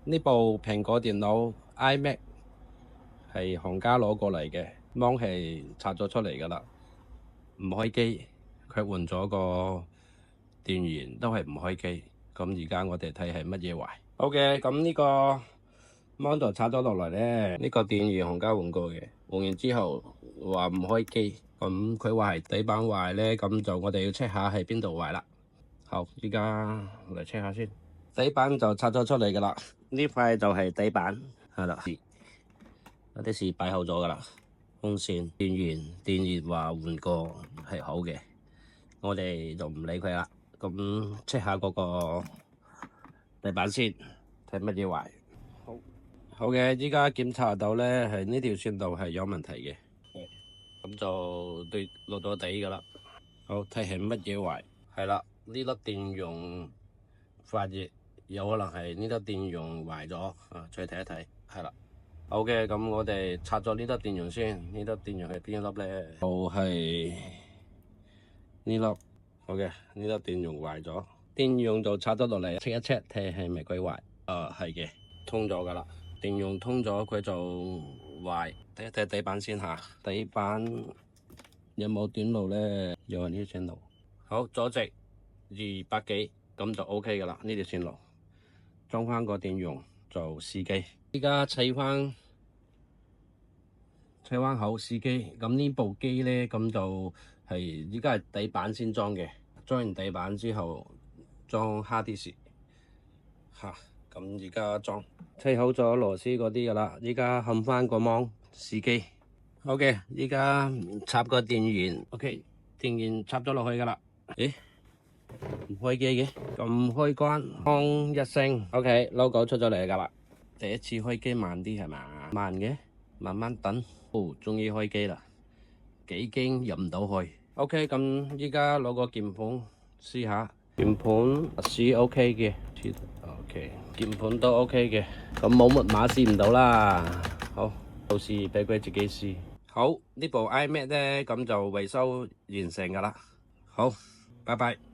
呢部蘋果電腦 iMac 係行家攞過嚟嘅，芒係拆咗出嚟噶啦，唔開機，佢換咗個電源都係唔開機。咁而家我哋睇係乜嘢壞？好嘅，咁呢個芒就拆咗落嚟咧，呢個電源行家換過嘅，換完之後話唔開機，咁佢話係底板壞咧，咁就我哋要 check 下係邊度壞啦。好，依家嚟 check 下先。底板就拆咗出嚟噶啦，呢塊就係底板，係啦，有啲事擺好咗噶啦。風扇、電源話換過係好嘅，我哋就唔理佢啦。咁 check 下嗰個底板先，睇乜嘢壞。好嘅，依家檢查到咧係呢條線路係有問題嘅，咁就對落咗底噶啦。好，睇係乜嘢壞？係啦，呢粒電容發熱，有可能係呢粒電容壞咗啊！再睇一睇，係啦。好嘅，咁我哋拆咗呢粒電容先。呢粒電容係邊一粒咧？就係呢粒。好嘅，呢粒電容壞咗，電容就拆咗落嚟，check 一 check 睇係咪佢壞。係嘅，通咗噶啦。電容通咗，佢就壞。睇一睇底板先吓，底板有冇短路咧？有呢條線路。好，左直200幾，咁就 OK 噶啦。呢條線路裝翻個電容就試機。依家砌翻好試機。咁呢部機咧，咁就係依家係底板先裝嘅。裝完底板之後，裝 hard disk 吓。咁而家裝砌好咗螺絲嗰啲噶啦，依家冚翻個芒試機。好嘅，依家插個電源。OK， 電源插咗落去噶啦。咦？唔開機嘅，撳開關，砰一聲。OK， logo 出咗嚟噶啦。第一次開機慢啲係嘛？慢嘅，慢慢等。哦，終於開機啦，幾驚入唔到去。OK， 咁依家攞個鍵盤試下，鍵盤試 OK 嘅。OK， 鍵盤都 OK 嘅，咁冇密碼試唔到啦。好，到時俾佢自己試。好，呢部 iMac 咧，咁就維修完成噶啦。好，拜拜。